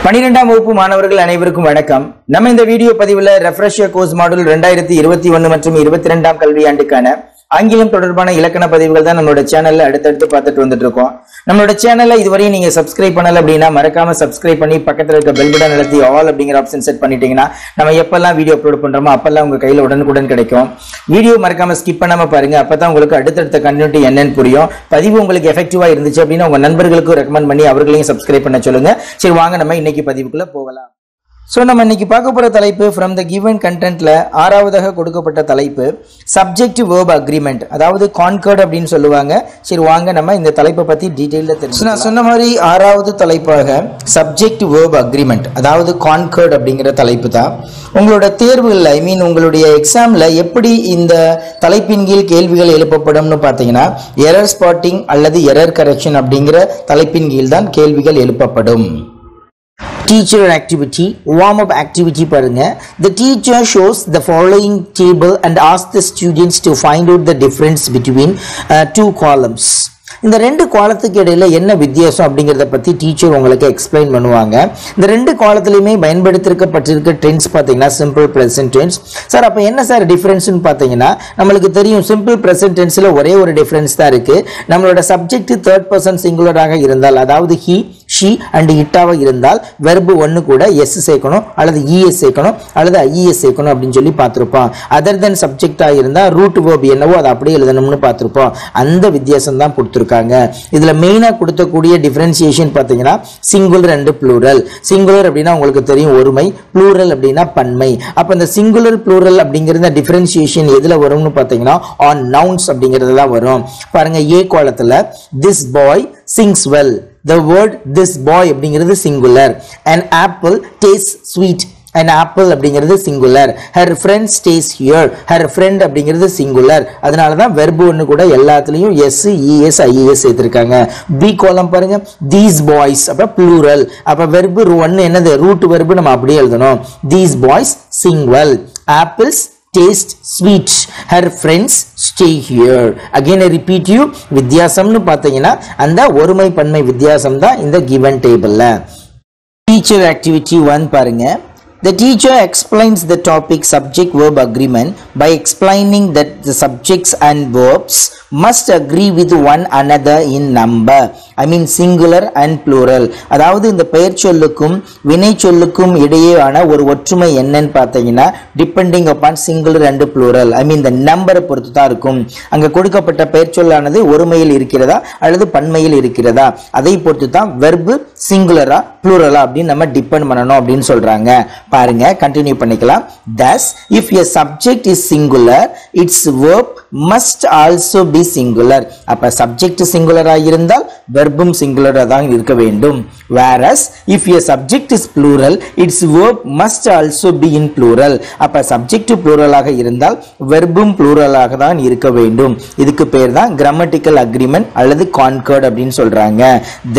12ஆம் வகுப்பு மாணவர்கள் அனைவருக்கும் வணக்கம். நம்ம இந்த வீடியோ பதிவுல ரெஃப்ரெஷர் கோர்ஸ் மாடல் 2021 மற்றும் 22ஆம் கல்வியாண்டுக்கான ஆங்கிலம் தொடர்பான இலக்கண பதிவுகள் தான் நம்மளோட சேனல்ல அடுத்தடுத்து பார்த்துட்டு வந்துட்டு இருக்கோம். நம்மளோட சேனல்ல இதுவரையும் நீங்க சப்ஸ்கிரைப் பண்ணல அப்படின்னா மறக்காம சப்ஸ்கிரைப் பண்ணி பக்கத்துல இருக்க பெல் பட்டன் அழுத்தி ஆல் அப்படிங்கிற ஆப்ஷன் செட் பண்ணிட்டீங்கன்னா நம்ம எப்பெல்லாம் வீடியோ அப்லோட் பண்றோமோ அப்பெல்லாம் உங்க கையில உடனுக்குடன் கிடைக்கும். வீடியோ மறக்காம ஸ்கிப் பண்ணாம பாருங்க, அப்பதான் உங்களுக்கு அடுத்தடுத்த கண்டென்ட் என்னன்னு புரியும். பதிவு உங்களுக்கு எஃபெக்டிவா இருந்துச்சு அப்படின்னா உங்க நண்பர்களுக்கு ரெக்கமெண்ட் பண்ணி அவர்களையும் சப்ஸ்கிரைப் பண்ண சொல்லுங்க. சரி, வாங்க நம்ம இன்னைக்கு பதிவுக்குள்ள போகலாம். நம்ம இன்னைக்கு பார்க்க போற தலைப்பு ஃப்ரம் த கிவன் கண்டென்ட்ல ஆறாவதாக கொடுக்கப்பட்ட தலைப்பு சப்ஜெக்ட் வெர்ப் அக்ரிமெண்ட், அதாவது கான்கர்ட் அப்படின்னு சொல்லுவாங்க. சரி, வாங்க நம்ம இந்த தலைப்பை பத்தி டீடைல்ல தெரிஞ்சு. நான் சொன்ன மாதிரி ஆறாவது தலைப்பாக சப்ஜெக்ட் வெர்ப் அக்ரிமெண்ட், அதாவது கான்கர்ட் அப்படிங்கிற தலைப்பு தான். உங்களோட தேர்வுகள் உங்களுடைய எக்ஸாம்ல எப்படி இந்த தலைப்பின் கீழ் கேள்விகள் எழுப்பப்படும்னு பார்த்தீங்கன்னா எரர் ஸ்பாட்டிங் அல்லது எரர் கரெக்ஷன் அப்படிங்கிற தலைப்பின் கீழ் தான் கேள்விகள் எழுப்பப்படும். Teacher activity, warm up activity பாருங்க. The teacher shows the following table and asks the students to find out the difference between two columns. இந்த ரெண்டு காலத்துக்கு இடையில என்ன வித்தியாசம் அப்படிங்கறத பத்தி டீச்சர் உங்களுக்கு எக்ஸ்பிளைன் பண்ணுவாங்க. இந்த ரெண்டு காலத்திலயுமே பயன்படுத்திருக்கப்பட்டிருக்க டென்ஸ் பாத்தீங்கன்னா சிம்பிள் பிரசன்ட் டென்ஸ். சார் அப்ப என்ன சார் டிஃபரன்ஸ்னு பாத்தீங்கன்னா நம்மளுக்கு தெரியும் சிம்பிள் பிரசன்ட் டென்ஸ்ல ஒரே ஒரு டிஃபரன்ஸ் தான் இருக்கு. நம்மளோட சப்ஜெக்ட் தேர்ட் பர்சன் சிங்குலராக இருந்தால், அதாவது ஹி ஷி அண்ட் இட்டாவா இருந்தால் வெர்பு ஒன்னு கூட எஸ் சேர்க்கணும் அல்லது இஎஸ் சேர்க்கணும் அல்லது ஐஇஎஸ் சேர்க்கணும் அப்படின்னு சொல்லி பார்த்திருப்போம். அதர் தென் சப்ஜெக்டா இருந்தா ரூட் வெர்ப் என்னவோ அதை அப்படியே எழுதணும்னு பார்த்திருப்போம். அந்த வித்தியாசம் தான் கொடுத்திருக்காங்க. இதுல மெயினா கொடுக்கக்கூடிய டிஃபரன்சியேஷன் பாத்தீங்கன்னா சிங்குலர் அண்ட் ப்ளூரல். சிங்குலர் அப்படின்னா உங்களுக்கு தெரியும் ஒருமை, ப்ளூரல் அப்படின்னா பன்மை. அப்ப இந்த சிங்குலர் ப்ளூரல் அப்படிங்கிற டிஃபரன்சியேஷன் எதுல வரும்னு பாத்தீங்கன்னா ஆன் நவுன்ஸ் அப்படிங்கிறது தான் வரும். பாருங்க, ஏ காலத்துல this boy sings well. The word this boy அப்படிங்கிறது singular. An apple tastes sweet. An apple அப்படிங்கிறது singular. Her friend stays here. Her friend அப்படிங்கிறது singular. அதனால தான் verb ஒன்னு கூட எல்லாத்துலயும் s, es, ies சேர்த்திருக்காங்க. B column பாருங்க, these boys அப்ப plural. அப்ப verb ஒன்னு என்னது root verb நம்ம அப்படியே எழுதணும். These boys sing well. Apples taste sweet. Her friends stay here. Again I repeat you, வித்தியாசம்னு பார்த்தீங்கன்னா அந்த ஒருமை பன்மை வித்தியாசம் தான் இந்த given tableல. Teacher activity 1 பாருங்க. The teacher explains the topic subject verb agreement by explaining that the subjects and verbs must agree with one another in number. I mean singular and plural. அதாவது இந்த பெயர் சொல்லுக்கும் வினை சொல்லுக்கும் இடையேயான ஒரு ஒற்றுமை என்னன்னு பார்த்தீங்கன்னா depending upon singular and plural. I mean the number பொறுத்து தான் இருக்கும். அங்க கொடுக்கப்பட்ட பெயர் சொல்லானது ஒருமையில் இருக்கிறதா அல்லது பன்மையில் இருக்கிறதா அதை பொறுத்து தான் verb singular-ஆ plural-ஆ அப்படின்னு நம்ம டிபெண்ட் பண்ணணும் அப்படின்னு சொல்றாங்க. பாருங்க, கண்டினியூ பண்ணிக்கலாம். Thus, if a subject is singular, its verb must also be singular. அப்ப subject singular ஆ இருந்தால் verbum singular ஆ தான் இருக்க வேண்டும். Whereas, if a subject is plural, its verb must also be in plural. அப்ப subject plural ஆக இருந்தால் verbum plural ஆக தான் இருக்க வேண்டும். இதுக்கு பேர் தான் grammatical agreement அல்லது concord அப்படின்னு சொல்றாங்க.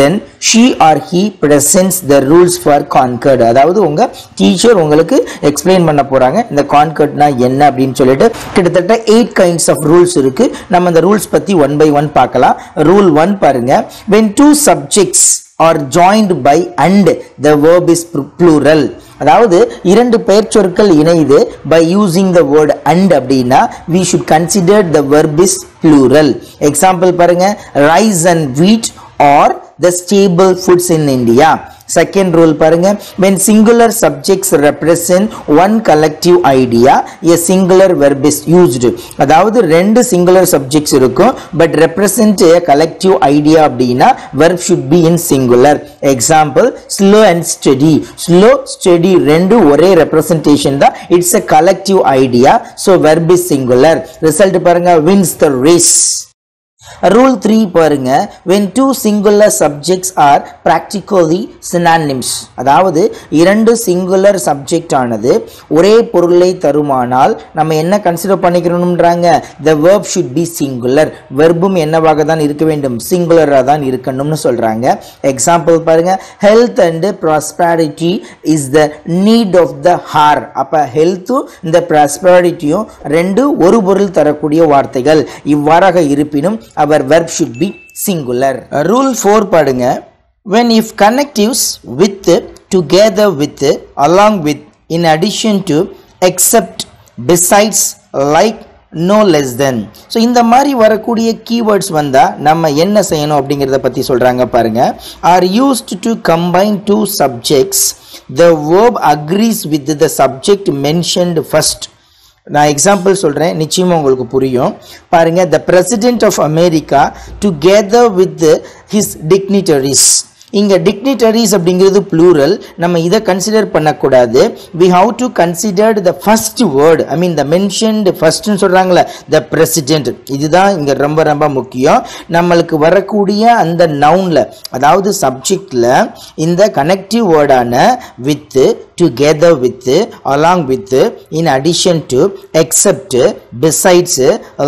Then, she or he presents the rules for concord. அதாவது உங்க டீச்சர் உங்களுக்கு எக்ஸ்பிளைன் பண்ண போறாங்க இந்த கான்கர்ட்னா என்ன அப்படின்னு சொல்லிட்டு. கிட்டத்தட்ட 8 kinds of rules இருக்கு. நம்ம இந்த ரூல்ஸ் பத்தி ஒன் பை ஒன் பார்க்கலாம். ரூல் 1 பாருங்க, when two subjects are joined by and the verb is plural. அதாவது இரண்டு பெயர் சொற்கள் இணைந்து by using the word and அப்படின்னா we should consider the verb is plural. Example பாருங்க, rice and wheat or the staple foods in India. Second rule பாருங்க, when singular subjects represent one collective idea, a singular verb is used. அதாவது ரெண்டு singular subjects இருக்கும் but represent a collective idea அப்படின்னா verb should be in singular. Example, slow and steady. Slow, steady ரெண்டு ஒரே representation தான். It's a collective idea, so verb is singular. Result பாருங்க, wins the race. Rule 3 பாருங்க, when two singular subjects are practically synonyms. அதாவது இரண்டு singular subject ஆனது ஒரே பொருளை தருமானால் நம்ம என்ன கன்சிடர் பண்ணிக்கணும்ன்றாங்க, the verb should be singular. வெர்பும் என்னவாக தான் இருக்க வேண்டும், சிங்குலரா தான் இருக்கணும்னு சொல்றாங்க. எக்ஸாம்பிள் பாருங்க, health and prosperity is the need of the hour. அப்ப health இந்த prosperityயும் ரெண்டு ஒரு பொருள் தரக்கூடிய வார்த்தைகள். இவ்வாறாக இருப்பினும் our verb should be singular. Rule 4 பாருங்க, when if connectives with together with, along with, in addition to, except, besides, like, no less than. So இந்த மாதிரி வரக்கூடிய keywords வந்தா நம்ம என்ன செய்யணும் அப்படிங்கறத பத்தி சொல்றாங்க பாருங்க. Are used to combine two subjects. The verb agrees with the subject mentioned first. நான் எக்ஸாம்பிள் சொல்றேன், நிச்சயமா உங்களுக்கு புரியும். பாருங்க, the president of America together with his dignitaries. இங்க dignitaries அப்படிங்கிறது plural. நம்ம இதை கன்சிடர் பண்ணக்கூடாது. We have to consider the first word. I mean the mentioned first ன்னு சொல்றாங்கல்ல, the president. இதுதான் இங்க ரொம்ப ரொம்ப முக்கியம். நம்மளுக்கு வரக்கூடிய அந்த நவுன்ல, அதாவது சப்ஜெக்ட்ல இந்த connective வேர்டான with, together with, along with, in addition to, except, besides,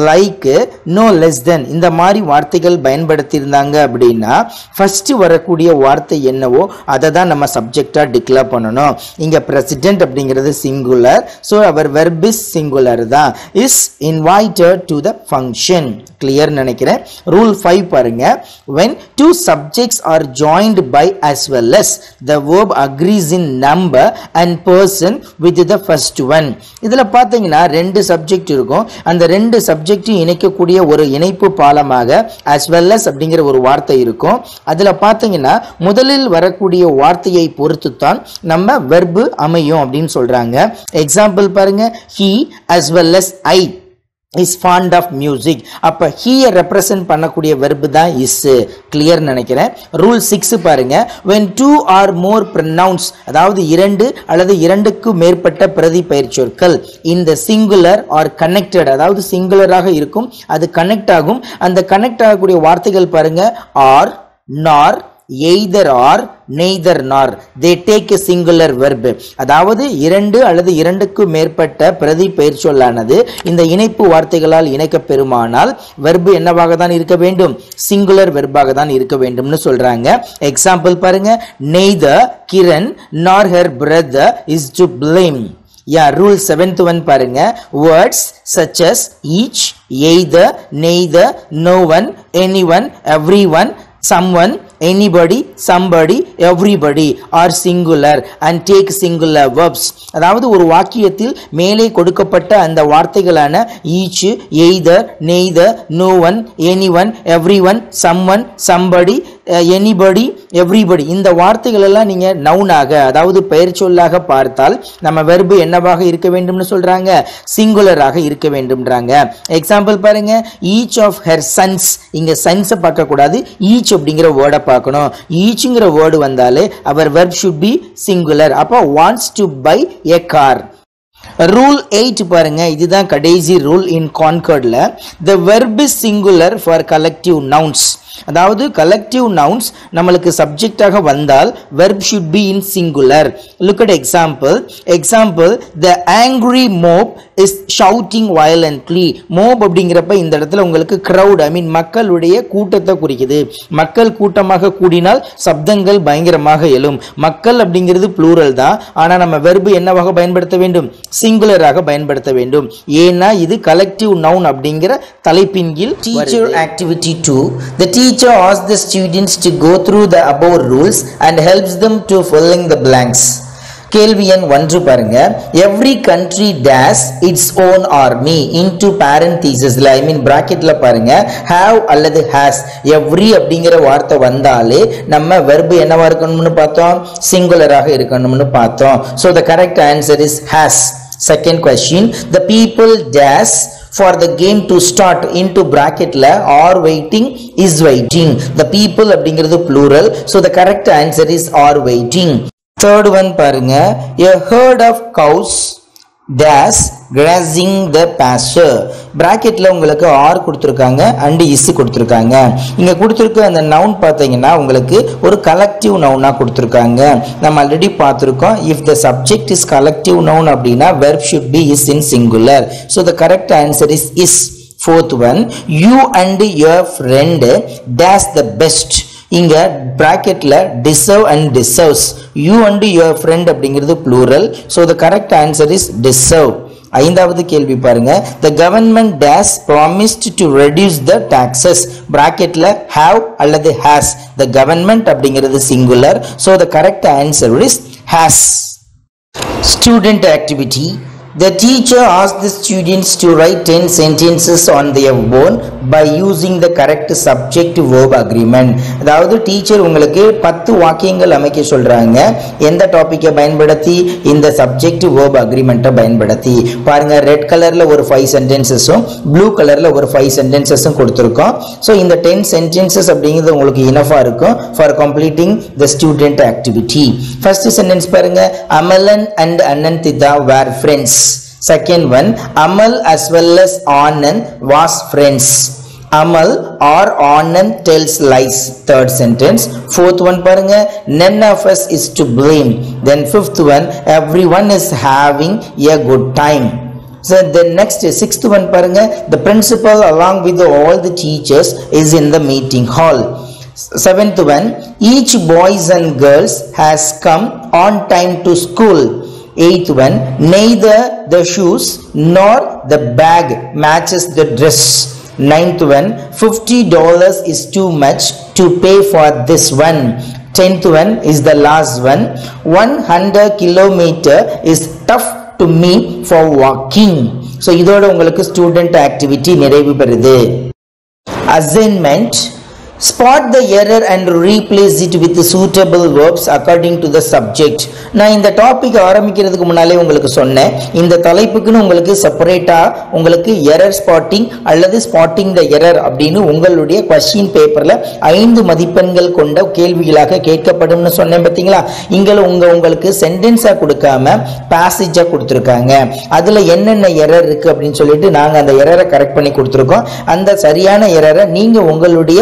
like, no less than இந்த மாதிரி வார்த்தைகள் பயன்படுத்தி இருந்தாங்க அப்படின்னா ஃபர்ஸ்ட் வரக்கூடிய வார்த்தை என்னவோ அதை தான் நம்ம சப்ஜெக்டா டிக்ளேர் பண்ணணும். இங்க பிரசிடென்ட் அப்படிங்கிறது சிங்குலர், சோ அவர் வெர்ப் இஸ் சிங்குலர் தான். Is invited to the function. Clear நினைக்கிறேன். ரூல் 5 பாருங்க. when two subjects are joined by as well as, the verb agrees in number and person with the first one. இதுல பாத்தீங்கன்னா ரெண்டு subject இருக்கும். அந்த ரெண்டு subject இணைக்கக்கூடிய ஒரு இணைப்பு பாலமாக as well as அப்படிங்கிற ஒரு வார்த்தை இருக்கும். அதுல பாத்தீங்கன்னா முதலில் வரக்கூடிய வார்த்தையை பொறுத்து தான் நம்ம வெர்பு அமையும் அப்படின்னு சொல்றாங்க. எக்ஸாம்பிள் பாருங்க, he as well as I is fond of music. அப்ப he represent பண்ணக்கூடிய verb தான் is. கிளியர் நினைக்கிறேன். ரூல் 6 பாருங்க. when two or more pronouns, அதாவது இரண்டு அல்லது இரண்டுக்கு மேற்பட்ட பிரதி பெயர்ச்சொற்கள் in the singular or connected, அதாவது சிங்குலராக இருக்கும், அது கனெக்ட் ஆகும். அந்த கனெக்ட் ஆகக்கூடிய வார்த்தைகள் பாருங்க, or, nor, either or, neither nor. they take a singular verb. அதாவது இரண்டு அல்லது இரண்டுக்கு மேற்பட்ட பிரதி பெயர்ச்சொல்லானது இந்த இணைப்பு வார்த்தைகளால் இணைக்க பெறுமானால் வெர்பு என்னவாக தான் இருக்க வேண்டும்? சிங்குலர் வெர்பாக தான் இருக்க வேண்டும்னு சொல்றாங்க. எக்ஸாம்பிள் பாருங்க, neither Kiran nor her brother is to blame. Rule 7th one பாருங்க. words such as each, either, neither, no one, anyone, everyone, someone, anybody, somebody, everybody are singular and take singular verbs. அதாவது ஒரு வாக்கியத்தில் மேலே கொடுக்கப்பட்ட அந்த வார்த்தைகளான each, either, neither, no one, anyone, everyone, someone, somebody, anybody, everybody இந்த வார்த்தைகள் எல்லாம் நீங்க நவுனாக, அதாவது பெயர் சொல்லாக பார்த்தால் நம்ம வெர்பு என்னவாக இருக்க வேண்டும்னு சொல்றாங்க? சிங்குலராக இருக்க வேண்டும்ன்றாங்க. எக்ஸாம்பிள் பாருங்க, each of her sons. இங்க sons பார்க்க கூடாது, each அப்படிங்கிற வேர்டை பார்க்கணும். ஈச்ங்கிற வேர்டு வந்தாலே அவர் verb should be singular. அப்ப wants to buy a car. Rule 8 பாருங்க, இதுதான் கடைசி ரூல் இன் கான்கர்ட்ல. the verb is singular for collective nouns. அதாவது collective nouns நம்மளுக்கு சப்ஜெக்டாக வந்தால் verb should be in singular. look at example. the angry mob is shouting violently. mob அப்படிங்கிறப்ப இந்த இடத்துல உங்களுக்கு crowd, I mean மக்களுடைய கூட்டத்தை குறிக்குது. மக்கள் கூட்டமாக கூடினால் சப்தங்கள் பயங்கரமாக எழும். மக்கள் அப்படிங்கிறது plural தான், ஆனா நம்ம verb என்னவாக பயன்படுத்த வேண்டும்? சிங்குலராக பயன்படுத்த வேண்டும். ஏன்னா இது collective noun அப்படிங்கிற தலைப்பின் கீழ். teacher activity 2. the teacher asks the students to go through the above rules and helps them to filling the blanks. கேள்வி எண் 1 பாருங்க. every country dash its own army into parenthesesல, I mean bracketல பாருங்க, have அல்லது has. every அப்படிங்கிற வார்த்தை வந்தாலே நம்ம verb என்னவா இருக்கணும்னு பார்த்தோம்? சிங்குலராக இருக்கணும்னு பார்த்தோம். so the correct answer is has. second question, the people dash for the game to start into bracketla are waiting is waiting. the people அப்படிங்கிறது plural, so the correct answer is are waiting. third one பாருங்க, a herd of cows dash grazing the pasture. bracketல உங்களுக்கு are கொடுத்திருக்காங்க and is கொடுத்திருக்காங்க. இங்க கொடுத்திருக்க அந்த noun பாத்தீங்கன்னா உங்களுக்கு ஒரு collective noun-ஆ கொடுத்திருக்காங்க. நம்ம ஆல்ரெடி பார்த்திருக்கோம், if the subject is collective noun அப்படினா verb should be is in singular. so the correct answer is. fourth one, you and your friend dash the best. இங்க bracketல deserve and deserves. you and your friend அப்படிங்கிறது plural, so the correct answer is deserve. ஐந்தாவது கேள்வி பாருங்க, the government dash promised to reduce the taxes. bracketல have அல்லது has. the government அப்படிங்கிறது singular, so the correct answer is has. Student activity. The teacher asked the students to write 10 sentences on their own by using the correct subject verb agreement. அதாவது teacher உங்களுக்கு 10 வாக்கியங்கள் அமைக்க சொல்றாங்க. எந்த டாபிக்கை பயன்படுத்தி? இந்த subject verb agreement பயன்படுத்தி. பாருங்க, ரெட் கலர்ல ஒரு 5 சென்டென்சஸும் ப்ளூ கலர்ல ஒரு 5 சென்டென்சஸும் கொடுத்திருக்கோம். சோ இந்த 10 சென்டென்சஸ் அப்படிங்கிறது உங்களுக்கு இனஃபா இருக்கும் for completing the student activity. First sentence பாருங்க, Amalan and Anantita were friends. Second one, Amal as well as Anand was friends. Amal or Anand tells lies. Third sentence. Fourth one paranga, none of us is to blame. Then fifth one, everyone is having a good time. So the next sixth one paranga, the principal along with all the teachers is in the meeting hall. Seventh one, each boys and girls has come on time to school. Eighth one, neither the shoes nor the bag matches the dress. Ninth one, $50 is too much to pay for this one. 10th one is the last one, 100 kilometer is tough to me for walking. So இதோட உங்களுக்கு student activity நிறைவு பெறுது. Assignment. Spot the error and replace it with suitable verbs according to the subject. நான் இந்த topic ஆரம்பிக்கிறதுக்கு முன்னாலே உங்களுக்கு சொன்னேன், இந்த தலைப்புக்குன்னு உங்களுக்கு செப்பரேட்டா உங்களுக்கு எரர் ஸ்பாட்டிங் அல்லது ஸ்பாட்டிங் த எரர் அப்படின்னு உங்களுடைய क्वेश्चन பேப்பர்ல 5 மதிப்பெண்கள் கொண்ட கேள்விகளாக கேட்கப்படும்னு சொன்னேன் பாத்தீங்களா. இங்க உங்களுக்கு சென்டென்ஸா கொடுக்காம பாசேஜா கொடுத்திருக்காங்க. அதுல என்னென்ன எரர் இருக்கு அப்படின்னு சொல்லிட்டு நாங்க அந்த எரரை கரெக்ட் பண்ணி கொடுத்திருக்கோம். அந்த சரியான எரரை நீங்க உங்களுடைய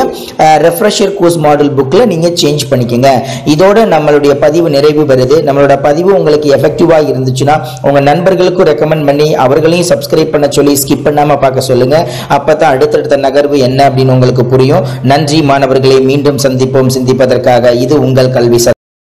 ரெஃப்ரெஷர் கோர்ஸ் மாடல் புக்ல நீங்க சேஞ்ச் பண்ணிக்கங்க. இதோட நம்மளுடைய பதிவு நிறைவு பெறுது. நம்மளோட பதிவு உங்களுக்கு எஃபெக்டிவா இருந்துச்சுன்னா உங்க நண்பர்களுக்கு ரெக்கமெண்ட் பண்ணி அவர்களையும் சப்ஸ்கிரைப் பண்ண சொல்லி ஸ்கிப் பண்ணாம பார்க்க சொல்லுங்க. அப்பதான் அடுத்தடுத்த நகர்வு என்ன அப்படின்னு உங்களுக்கு புரியும். நன்றி மாணவர்களை, மீண்டும் சந்திப்போம் சிந்திப்பதற்காக. இது உங்கள் கல்வி